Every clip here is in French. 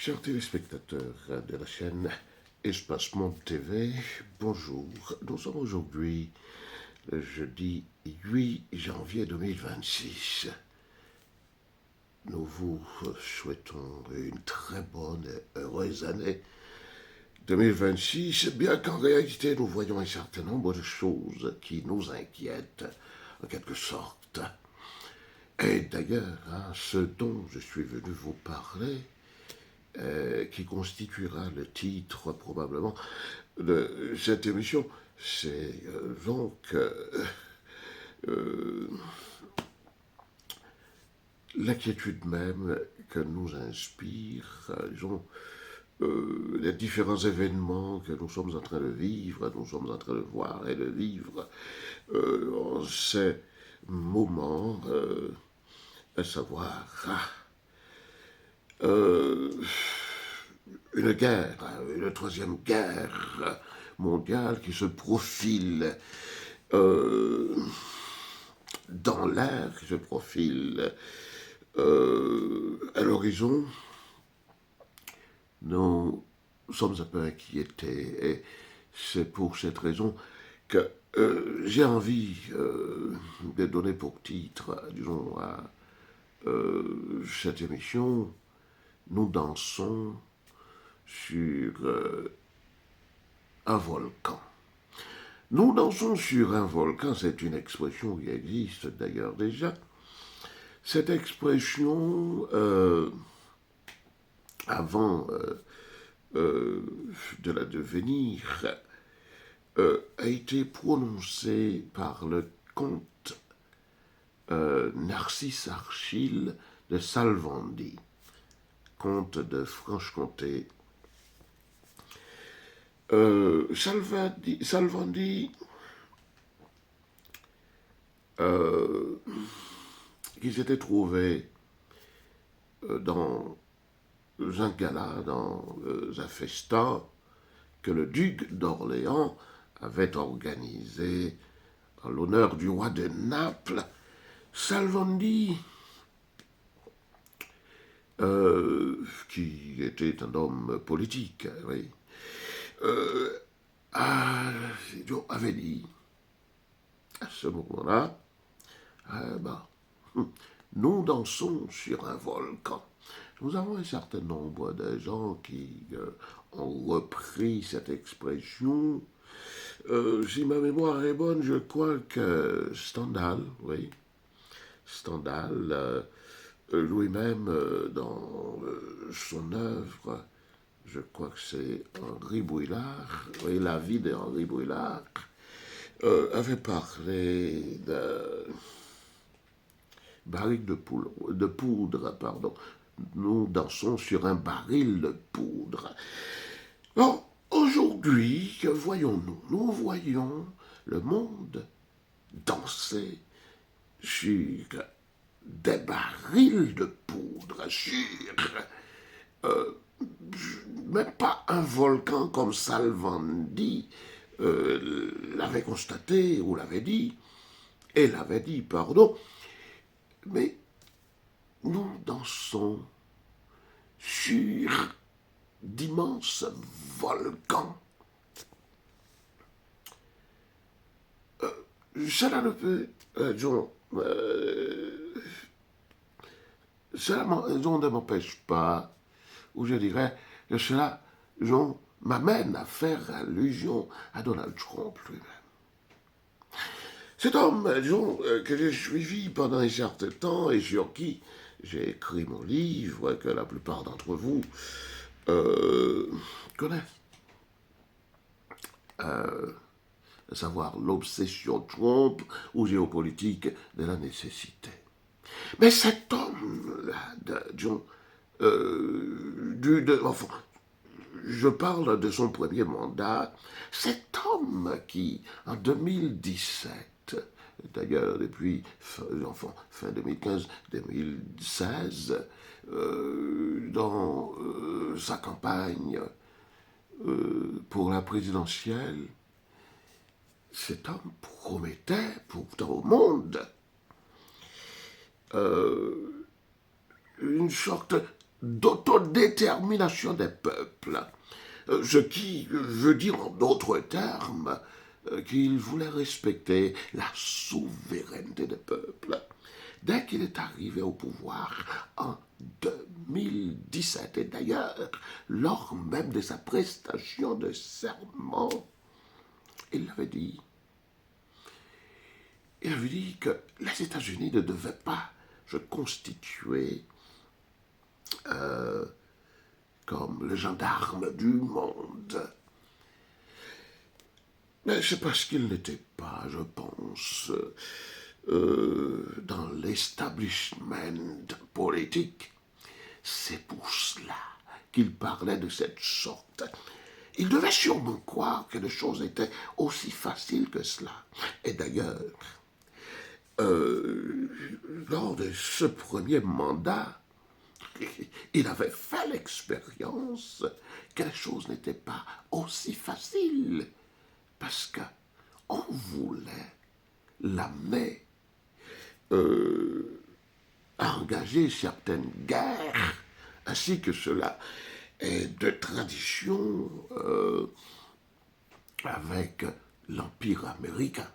Chers téléspectateurs de la chaîne Espace Monde TV, bonjour. Nous sommes aujourd'hui le jeudi 8 janvier 2026. Nous vous souhaitons une très bonne et heureuse année 2026, bien qu'en réalité nous voyons un certain nombre de choses qui nous inquiètent, en quelque sorte. Et d'ailleurs, ce dont je suis venu vous parler, qui constituera le titre probablement de cette émission, c'est l'inquiétude même que nous inspirent les différents événements que nous sommes en train de vivre, nous sommes en train de voir et de vivre en ces moments, à savoir une guerre, une troisième guerre mondiale qui se profile dans l'air, qui se profile à l'horizon. Nous sommes un peu inquiétés et c'est pour cette raison que j'ai envie de donner pour titre, disons, à cette émission, nous dansons sur un volcan. Nous dansons sur un volcan, c'est une expression qui existe d'ailleurs déjà. Cette expression, avant de la devenir, a été prononcée par le comte Narcisse Achille de Salvandie, comte de Franche-Comté. Salvandie qui s'était trouvé dans un gala, dans un festin que le duc d'Orléans avait organisé en l'honneur du roi de Naples. Salvandie, qui était un homme politique, oui, avait dit à ce moment-là, nous dansons sur un volcan. Nous avons un certain nombre de gens qui ont repris cette expression. Si ma mémoire est bonne, je crois que Stendhal, oui, Stendhal, lui-même, dans son œuvre, je crois que c'est Henri Bouillard, oui, La vie d'Henri Bouillard, avait parlé de baril de poudre, pardon. Nous dansons sur un baril de poudre. Bon, aujourd'hui, que voyons-nous? Nous voyons le monde danser sur des barils de poudre, sur même pas un volcan comme Salvandie l'avait constaté ou l'avait dit, pardon, mais nous dansons sur d'immenses volcans. Cela ne peut, cela ne m'empêche pas, ou je dirais que cela m'amène à faire allusion à Donald Trump lui-même. Cet homme, que j'ai suivi pendant un certain temps et sur qui j'ai écrit mon livre, que la plupart d'entre vous connaissent, à savoir l'obsession Trump ou géopolitique de la nécessité. Mais cet homme-là, enfin, je parle de son premier mandat, cet homme qui, en 2017, d'ailleurs depuis fin 2015-2016, dans sa campagne pour la présidentielle, cet homme promettait pourtant au monde une sorte d'autodétermination des peuples. Ce qui veut dire en d'autres termes qu'il voulait respecter la souveraineté des peuples. Dès qu'il est arrivé au pouvoir en 2017, et d'ailleurs, lors même de sa prestation de serment, il avait dit que les États-Unis ne devaient pas se constituer comme le gendarme du monde. Mais c'est parce qu'il n'était pas, je pense, dans l'establishment politique. C'est pour cela qu'il parlait de cette sorte. Il devait sûrement croire que les choses étaient aussi faciles que cela. Et d'ailleurs, lors de ce premier mandat, il avait fait l'expérience que les choses n'étaient pas aussi faciles parce qu'on voulait l'amener à engager certaines guerres, ainsi que cela est de tradition avec l'Empire américain.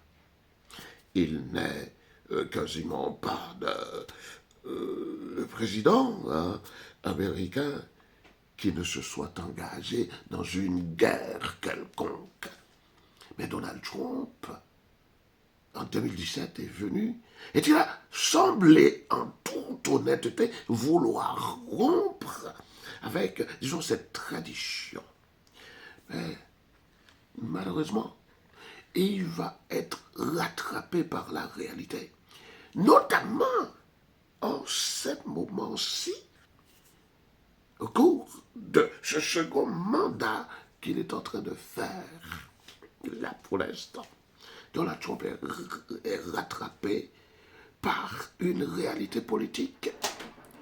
Il n'est quasiment pas de président américain qui ne se soit engagé dans une guerre quelconque. Mais Donald Trump, en 2017, est venu et il a semblé, en toute honnêteté, vouloir rompre avec, disons, cette tradition. Mais malheureusement, il va être rattrapé par la réalité. Notamment en ce moment-ci, au cours de ce second mandat qu'il est en train de faire, là pour l'instant. Donald Trump est rattrapé par une réalité politique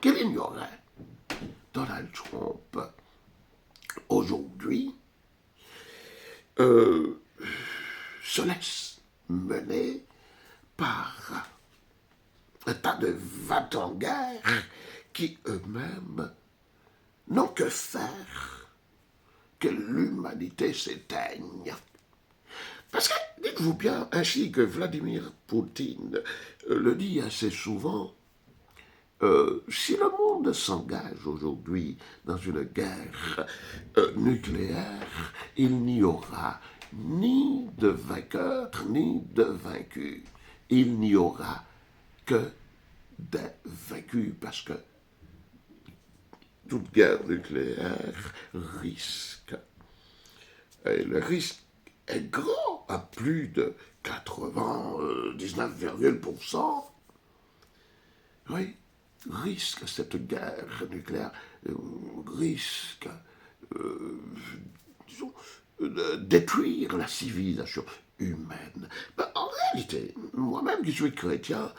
qu'il ignorait. Donald Trump, aujourd'hui, se laisse mener par un tas de va-t-en-guerre qui eux-mêmes n'ont que faire que l'humanité s'éteigne. Parce que, dites-vous bien, ainsi que Vladimir Poutine le dit assez souvent, si le monde s'engage aujourd'hui dans une guerre nucléaire, il n'y aura ni de vainqueur ni de vaincu. Il n'y aura que des vaincus parce que toute guerre nucléaire risque. Et le risque est grand, à plus de 99,%. Oui, risque cette guerre nucléaire, risque, disons, de détruire la civilisation humaine. Ben, en réalité, moi-même qui suis chrétien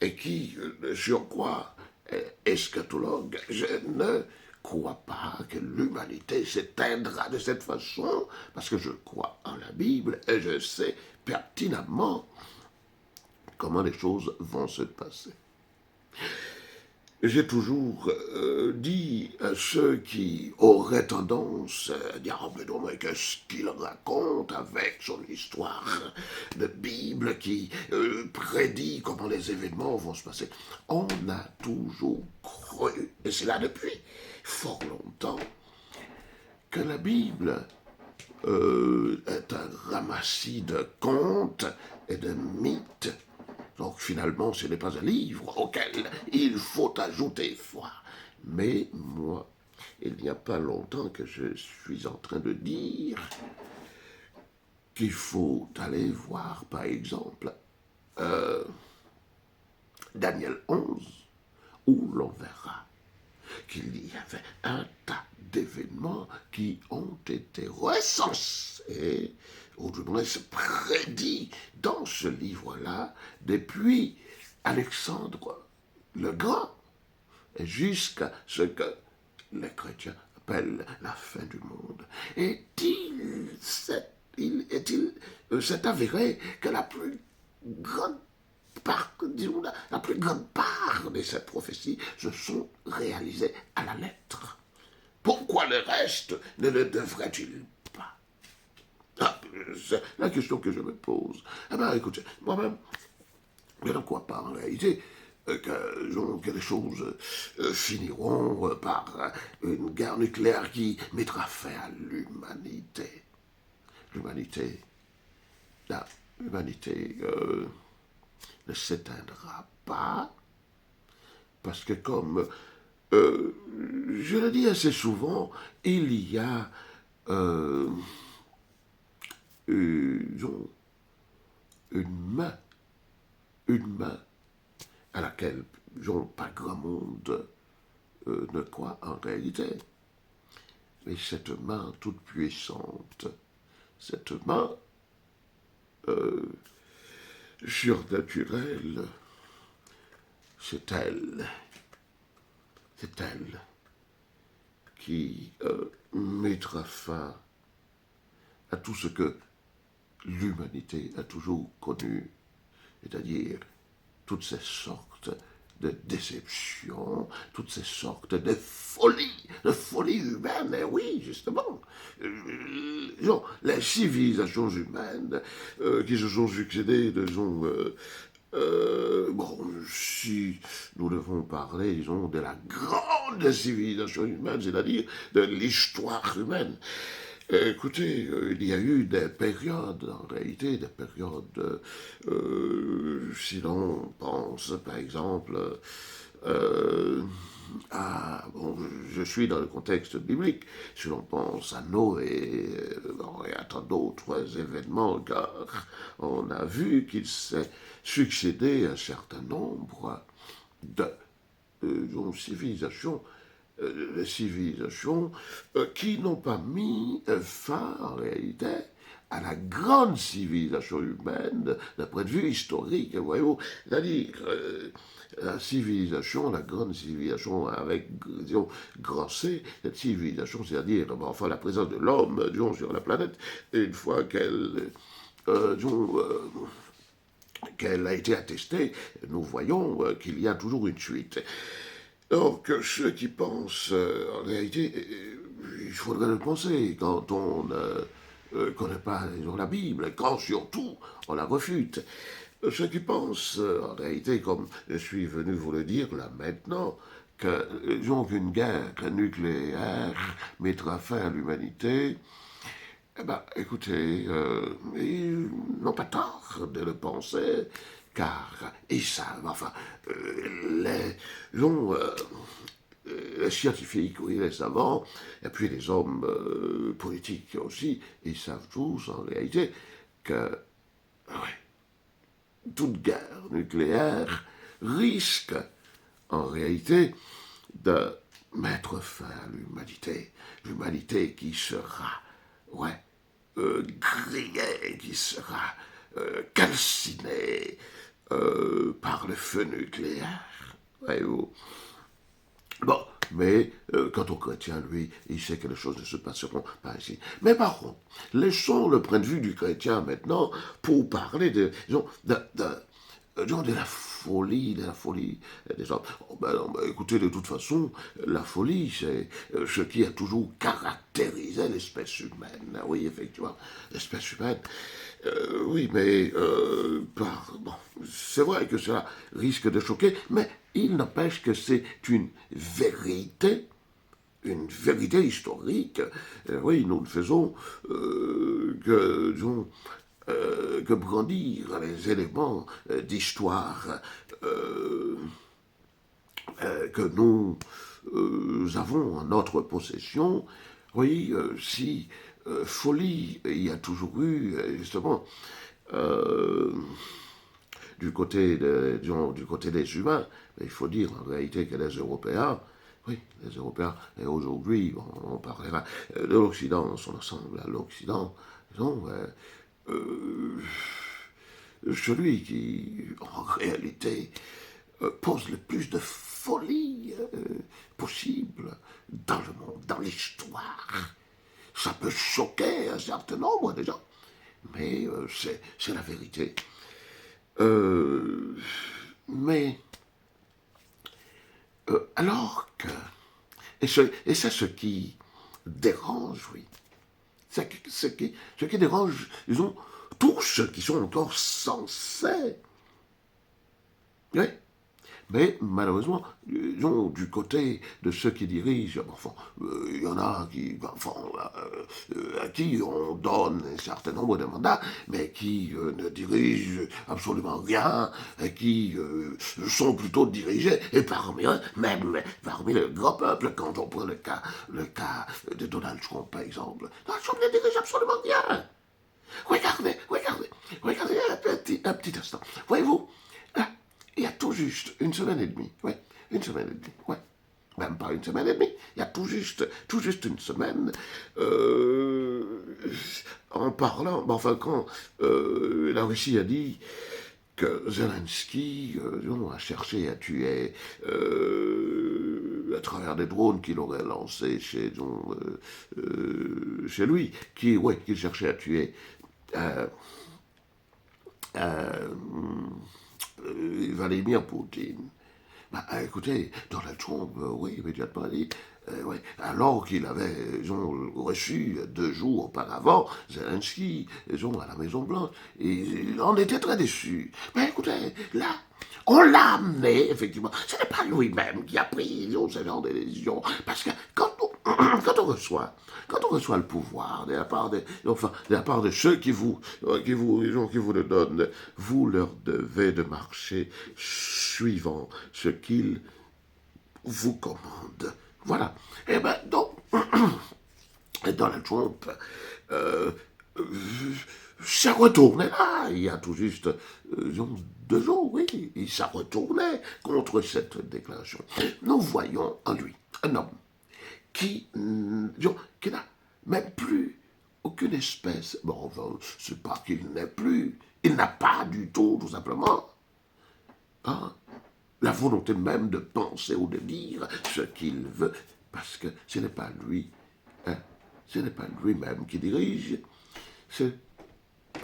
et qui, de surcroît, est eschatologue, je ne crois pas que l'humanité s'éteindra de cette façon, parce que je crois en la Bible et je sais pertinemment comment les choses vont se passer. J'ai toujours dit à ceux qui auraient tendance à dire « Oh, mais non, mais qu'est-ce qu'il raconte avec son histoire de Bible qui prédit comment les événements vont se passer ?» On a toujours cru, et c'est là depuis fort longtemps, que la Bible est un ramassis de contes et de mythes. Donc finalement, ce n'est pas un livre auquel il faut ajouter foi. Mais moi, il n'y a pas longtemps que je suis en train de dire qu'il faut aller voir, par exemple, Daniel 11, où l'on verra qu'il y avait un tas d'événements qui ont été recensés, ou du moins prédits dans ce livre-là, depuis Alexandre le Grand, jusqu'à ce que les chrétiens appellent la fin du monde. Est-il s'est avéré que la plus grande disons, la plus grande part de ces prophéties se sont réalisées à la lettre. Pourquoi le reste ne le devrait-il pas? C'est la question que je me pose. Eh bien, écoutez, moi-même, je ne crois pas en réalité que les choses finiront par une guerre nucléaire qui mettra fin à l'humanité. L'humanité, l'humanité ne s'éteindra pas, parce que comme je le dis assez souvent, il y a une main, à laquelle pas grand monde ne croit en réalité. Mais cette main toute puissante, cette main surnaturelle, c'est elle qui mettra fin à tout ce que l'humanité a toujours connu, c'est-à-dire toutes ces sortes de déceptions, toutes ces sortes de folie humaine, et oui, justement. Les civilisations humaines qui se sont succédées, disons, bon, si nous devons parler, disons, de la grande civilisation humaine, c'est-à-dire de l'histoire humaine, écoutez, il y a eu des périodes, en réalité, des périodes, si l'on pense, par exemple, bon, je suis dans le contexte biblique, si l'on pense à Noé et à tant d'autres événements, car on a vu qu'il s'est succédé un certain nombre de civilisations qui n'ont pas mis fin, en réalité, à la grande civilisation humaine d'un point de vue historique, voyez-vous. C'est-à-dire, la grande civilisation avec, disons, grand C, cette civilisation, c'est-à-dire, enfin, la présence de l'homme, disons, sur la planète, une fois qu'elle a été attestée, nous voyons qu'il y a toujours une suite. Donc, ceux qui pensent, en réalité, il faudrait le penser quand on ne connaît pas, disons, la Bible, quand surtout on la refute. Ceux qui pensent, en réalité, comme je suis venu vous le dire là maintenant, qu'une guerre nucléaire mettra fin à l'humanité, eh bien, écoutez, ils n'ont pas tort de le penser, car ils savent, enfin, les scientifiques, oui, les savants, et puis les hommes politiques aussi, ils savent tous, en réalité, que toute guerre nucléaire risque, en réalité, de mettre fin à l'humanité. L'humanité qui sera, grillée, qui sera calcinée par le feu nucléaire. Voyez-vous. Bon, mais quant au chrétien, lui, il sait que les choses ne se passeront pas ainsi. Mais par contre, laissons le point de vue du chrétien maintenant pour parler de la folie des hommes. Oh, écoutez, de toute façon, la folie, c'est ce qui a toujours caractérisé l'espèce humaine. Oui, effectivement, l'espèce humaine. Oui, mais bon, c'est vrai que cela risque de choquer, mais il n'empêche que c'est une vérité historique. Oui, nous ne faisons que brandir les éléments d'histoire que nous avons en notre possession. Oui, si folie il y a toujours eu, justement, du côté des humains, il faut dire en réalité que les Européens, oui, les Européens, et aujourd'hui, on parlera de l'Occident dans son ensemble, l'Occident, disons, celui qui, en réalité, pose le plus de folie possible dans le monde, dans l'histoire. Ça peut choquer un certain nombre de gens, mais c'est la vérité. Euh, mais alors que... Et c'est ce qui dérange, oui. Ce qui dérange, disons, tous ceux qui sont encore censés. Oui. Mais malheureusement, disons, du côté de ceux qui dirigent, enfin, il y en a qui, enfin, à qui on donne un certain nombre de mandats, mais qui ne dirigent absolument rien, et qui sont plutôt dirigés, et parmi eux, même parmi le grand peuple, quand on prend le cas de Donald Trump, par exemple, Donald Trump ne dirige absolument rien. Regardez un petit instant. Voyez-vous, là, il y a tout juste une semaine et demie, ouais, une semaine et demie, ouais, même pas une semaine et demie, il y a tout juste une semaine, en parlant, enfin quand la Russie a dit que Zelensky a cherché à tuer à travers des drones qu'il aurait lancés chez lui, qu'il cherchait à tuer euh, euh, Vladimir Poutine. Bah, écoutez, Donald Trump, oui, immédiatement dit, ouais, alors qu'il avait reçu 2 jours auparavant Zelensky à la Maison-Blanche, et il en était très déçu. Mais écoutez, là, on l'a amené, effectivement. Ce n'est pas lui-même qui a pris ce genre de décision, parce que quand on reçoit le pouvoir de la part de ceux qui vous le donnent, vous leur devez de marcher suivant ce qu'ils vous commandent. Voilà. Et bien, donc, Donald Trump s'est retourné là, il y a tout juste 2 jours, oui, il s'est retourné contre cette déclaration. Nous voyons en lui un homme qui n'a même plus aucune espèce. Bon, enfin, c'est pas qu'il n'ait plus, il n'a pas du tout simplement, hein, la volonté même de penser ou de dire ce qu'il veut, parce que ce n'est pas lui, hein, ce n'est pas lui-même qui dirige, c'est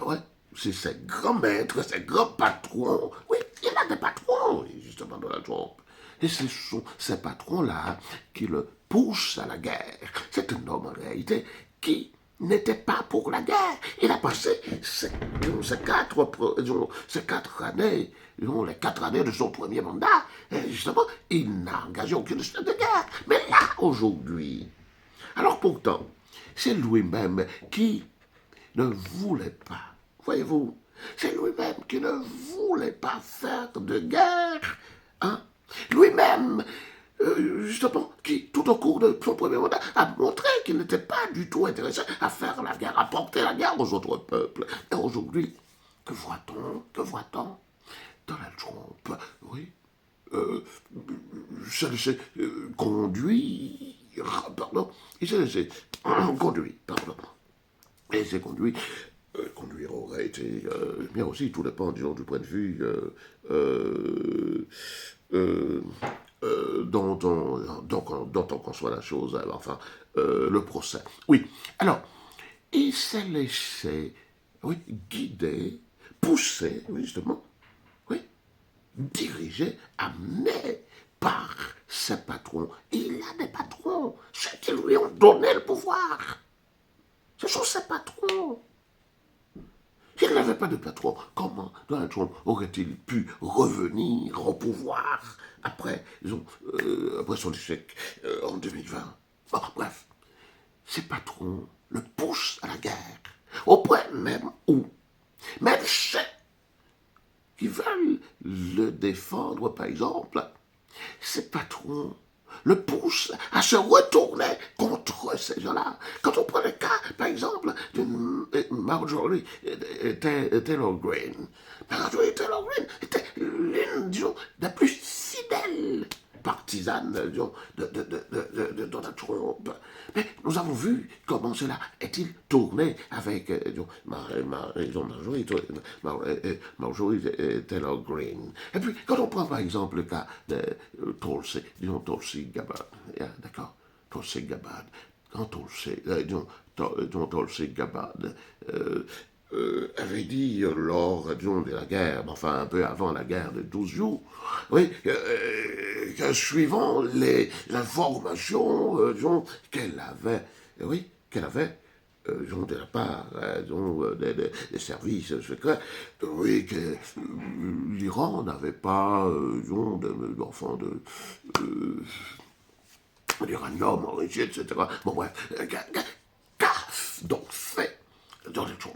ouais, ses grands maîtres, ses grands patrons. Oui, il a des patrons, justement, Donald Trump. Et ce sont ces patrons-là qui le poussent à la guerre. C'est un homme, en réalité, qui n'était pas pour la guerre. Il a passé ces 4 années, les 4 années de son premier mandat, et justement, il n'a engagé aucune espèce de guerre. Mais là, aujourd'hui, alors pourtant, c'est lui-même qui ne voulait pas, voyez-vous, c'est lui-même qui ne voulait pas faire de guerre, hein. Lui-même, justement, qui, tout au cours de son premier mandat, a montré qu'il n'était pas du tout intéressé à faire la guerre, à porter la guerre aux autres peuples. Et aujourd'hui, que voit-on? Donald Trump, oui, ça laissait conduire, pardon, il s'est laissé conduire, pardon. Et c'est conduire aurait été bien aussi, tout dépend, disons, du point de vue euh, dont on conçoit la chose, enfin, le procès. Oui, alors, il s'est laissé, oui, guider, pousser, oui, justement, oui, diriger, amener par ses patrons. Il a des patrons, ceux qui lui ont donné le pouvoir. Ce sont ses patrons. S'il n'avait pas de patron, comment Donald Trump aurait-il pu revenir au pouvoir après son échec en 2020? Bon, bref, ses patrons le poussent à la guerre, au point même où, même ceux qui veulent le défendre, par exemple, ses patrons le poussent à se retourner contre ces gens-là. Quand on prend le cas, par exemple, de Marjorie Taylor Greene, Marjorie Taylor Greene était l'une, disons, des plus fidèles partisanes, disons, de Donald Trump. Mais nous avons vu comment cela est-il tourné avec Marjorie Taylor Greene. Et puis, quand on prend par exemple le cas de Tulsi Gabbard, d'accord, Tulsi Gabbard, quand Tulsi Gabbard avait dit lors, disons, de la guerre, enfin un peu avant la guerre de 12 jours, oui, que suivant les informations, disons, qu'elle avait, oui, qu'elle avait, disons, de la part, disons, des services secrets, oui, que l'Iran n'avait pas, disons, d'enfants l'uranium enrichi, etc. Bon, bref, qu'a donc fait Donald Trump?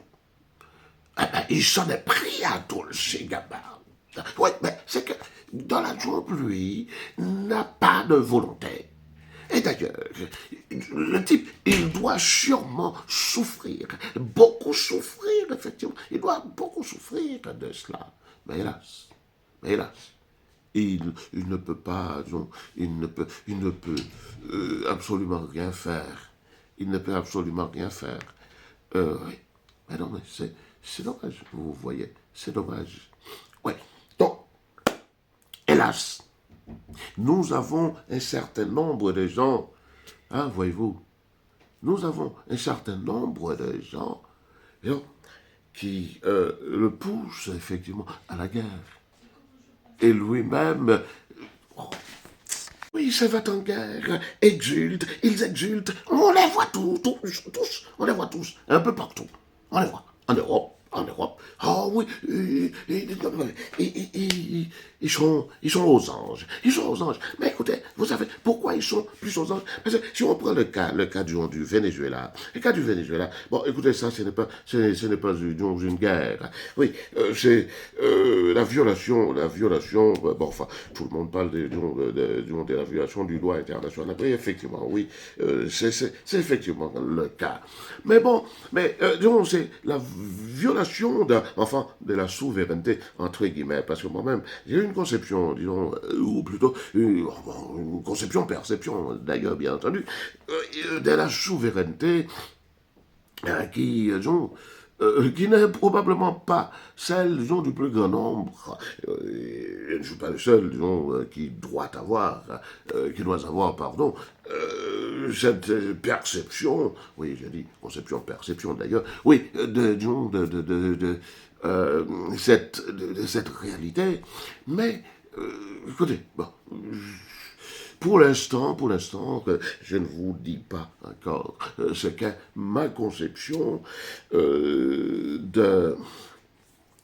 Eh ben, il s'en est pris à Tulsi Gabbard. Oui, mais c'est que Donald Trump, lui, n'a pas de volonté. Et d'ailleurs, le type, il doit sûrement souffrir, beaucoup souffrir, effectivement. Il doit beaucoup souffrir de cela. Mais hélas, il ne peut pas, disons, il ne peut absolument rien faire. Il ne peut absolument rien faire. Oui. Mais non, mais c'est dommage, vous voyez, c'est dommage. Oui. Donc, hélas, nous avons un certain nombre de gens, hein, voyez-vous, nous avons un certain nombre de gens qui le poussent effectivement à la guerre. Et lui-même, oh, oui, se va en guerre, ils exultent, on les voit tous, on les voit tous, un peu partout, on les voit, en Europe, oh oui, ils sont aux anges, mais écoutez, vous savez pourquoi ils sont plus aux anges? Parce que si on prend le cas du Venezuela, bon, écoutez, ça, ce n'est pas une guerre, oui, c'est la violation, bon, enfin, tout le monde parle de la violation du droit international. Oui, effectivement, oui, c'est effectivement le cas. Mais bon, disons, c'est la violation de la souveraineté, entre guillemets, parce que moi-même, j'ai une conception, disons, ou plutôt une conception-perception, d'ailleurs, bien entendu, de la souveraineté qui n'est probablement pas celle, disons, du plus grand nombre. Je ne suis pas le seul, disons, qui doit avoir, pardon, cette perception, oui, j'ai dit conception-perception d'ailleurs, oui, cette réalité, mais, écoutez, bon, pour l'instant, je ne vous dis pas encore ce qu'est ma conception de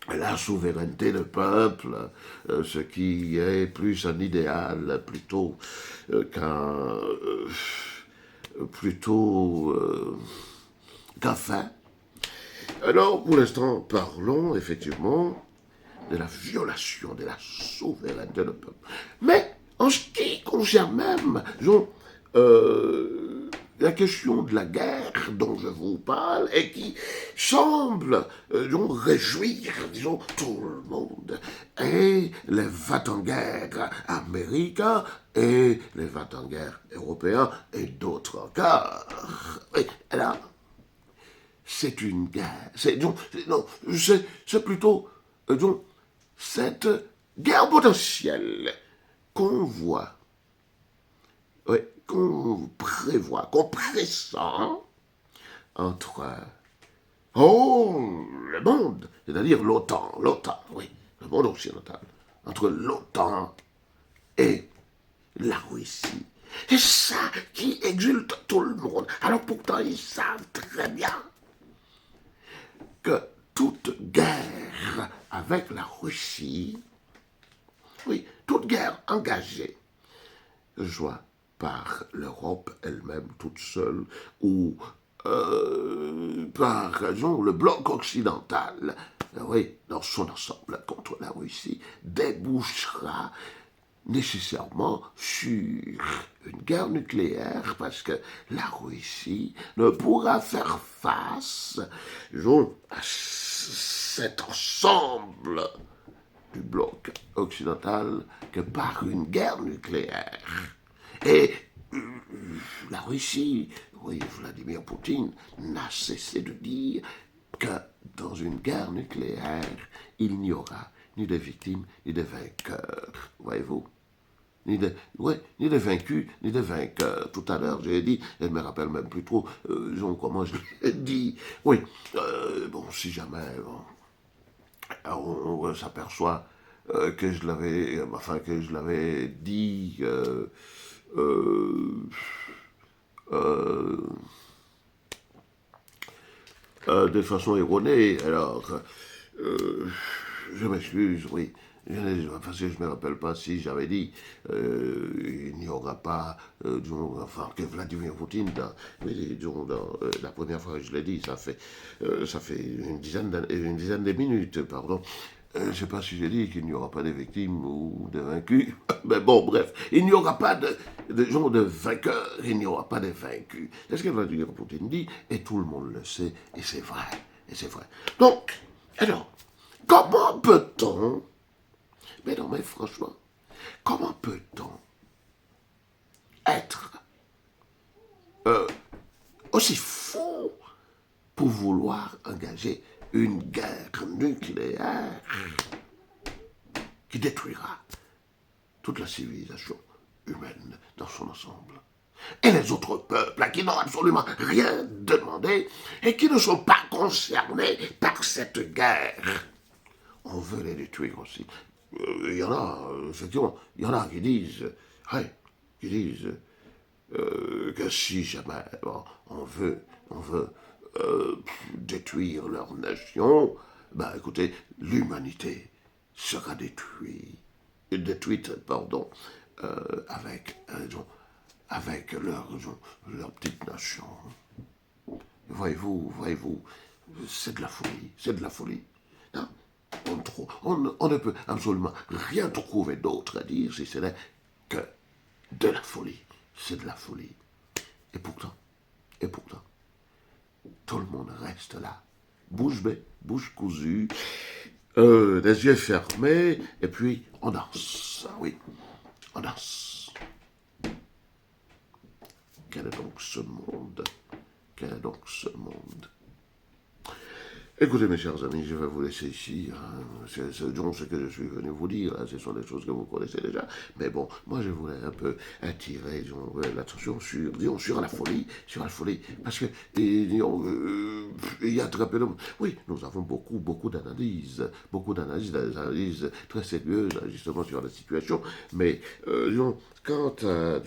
la souveraineté du peuple, ce qui est plus un idéal plutôt qu'un fait. Alors, pour l'instant, parlons effectivement de la violation de la souveraineté du peuple. Mais en ce qui concerne même, disons, la question de la guerre dont je vous parle et qui semble réjouir, disons, tout le monde, et les va-t-en-guerre américains et les va-t-en-guerre européens et d'autres encore. Et là, c'est une guerre. C'est plutôt, disons, cette guerre potentielle qu'on voit, oui, qu'on prévoit, qu'on pressent entre le monde, c'est-à-dire l'OTAN, oui, le monde occidental, entre l'OTAN et la Russie. C'est ça qui exulte tout le monde. Alors pourtant, ils savent très bien que toute guerre avec la Russie, oui, toute guerre engagée, soit par l'Europe elle-même toute seule ou par, disons, le bloc occidental, oui, dans son ensemble contre la Russie, débouchera nécessairement sur une guerre nucléaire parce que la Russie ne pourra faire face, disons, à cet ensemble du bloc occidental que par une guerre nucléaire. Et la Russie, oui, Vladimir Poutine, n'a cessé de dire que dans une guerre nucléaire, il n'y aura ni de victimes ni de vainqueurs. Voyez-vous? ni des vaincus, ni des vainqueurs. Tout à l'heure, j'ai dit, je ne me rappelle même plus trop comment je l'ai dit. Oui, bon, si jamais on s'aperçoit que je l'avais dit euh, euh, de façon erronée, alors je m'excuse, oui. Parce que je ne me rappelle pas si j'avais dit il n'y aura pas, enfin, que Vladimir Poutine, la première fois que je l'ai dit, ça fait une dizaine de minutes, pardon. Je ne sais pas si j'ai dit qu'il n'y aura pas de victimes ou de vaincus. Mais bon, bref, il n'y aura pas de gens de vainqueurs, il n'y aura pas de vaincus. C'est ce que Vladimir Poutine dit, et tout le monde le sait, et c'est vrai. Et c'est vrai. Donc, alors, comment peut-on, mais non, mais franchement, comment peut-on être aussi fou pour vouloir engager une guerre nucléaire qui détruira toute la civilisation humaine dans son ensemble? Et les autres peuples qui n'ont absolument rien demandé et qui ne sont pas concernés par cette guerre. On veut les détruire aussi. Il y en a, effectivement, il y en a qui disent, que si jamais on veut détruire leur nation, ben écoutez, l'humanité sera détruite, pardon, avec leur petite nation. Voyez-vous, c'est de la folie, c'est de la folie. Non, on ne peut absolument rien trouver d'autre à dire si ce n'est que de la folie. C'est de la folie. Et pourtant, tout le monde reste là, bouche bée, bouche cousue, les yeux fermés, et puis on danse. Oui, on danse. Quel est donc ce monde? Quel est donc ce monde? Écoutez, mes chers amis, je vais vous laisser ici. C'est ce que je suis venu vous dire. Ce sont des choses que vous connaissez déjà. Mais bon, moi, je voulais un peu attirer l'attention sur la folie. Sur la folie. Parce que il y a très peu de... Oui, nous avons beaucoup d'analyses. Des analyses très sérieuses, justement, sur la situation. Mais, quant à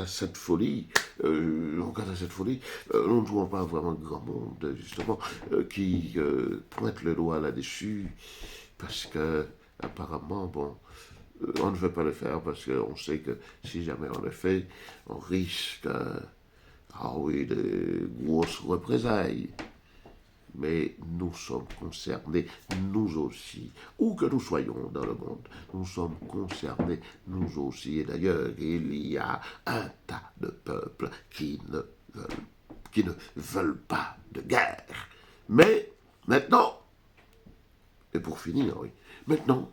cette folie, nous ne trouvons pas vraiment grand monde, justement, qui pointe le doigt là-dessus, parce que, apparemment, bon, on ne veut pas le faire, parce qu'on sait que si jamais on le fait, on risque, de grosses représailles. Mais nous sommes concernés, nous aussi, où que nous soyons dans le monde, nous sommes concernés, nous aussi. Et d'ailleurs, il y a un tas de peuples qui ne veulent pas de guerre. Mais maintenant, et pour finir, oui, maintenant,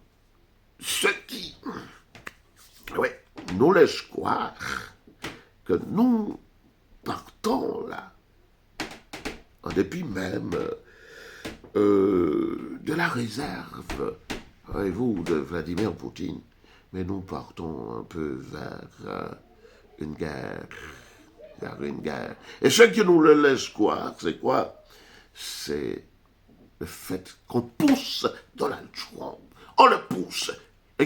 ce qui, oui, nous laisse croire que nous partons là, en dépit même de la réserve, voyez-vous, de Vladimir Poutine, mais nous partons un peu vers une guerre, Et ce qui nous le laisse croire, c'est quoi? C'est le fait qu'on pousse Donald Trump. On le pousse,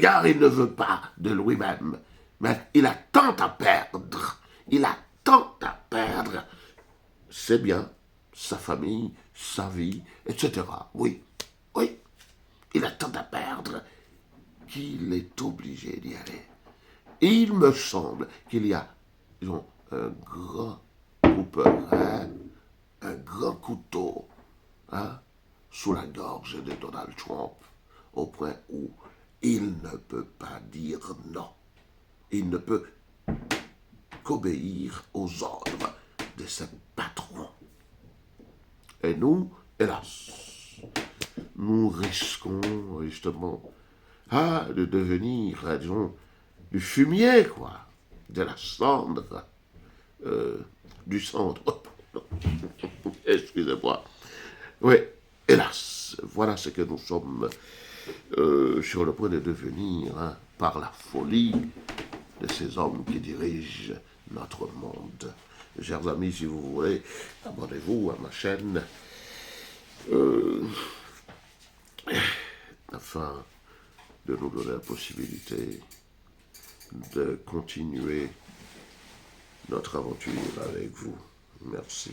car il ne veut pas de lui-même, mais il a tant à perdre. Il a tant à perdre. C'est bien, sa famille, sa vie, etc. Oui, il a tant à perdre qu'il est obligé d'y aller. Et il me semble qu'il y a, disons, un grand coupeur, un grand couteau sous la gorge de Donald Trump, au point où il ne peut pas dire non. Il ne peut qu'obéir aux ordres de ses patrons. Et nous, hélas, nous risquons justement de devenir, disons, du fumier, quoi, de la cendre, du cendre. Excusez-moi. Oui, hélas, voilà ce que nous sommes sur le point de devenir par la folie de ces hommes qui dirigent notre monde. Chers amis, si vous voulez, abonnez-vous à ma chaîne afin de nous donner la possibilité de continuer notre aventure avec vous. Merci.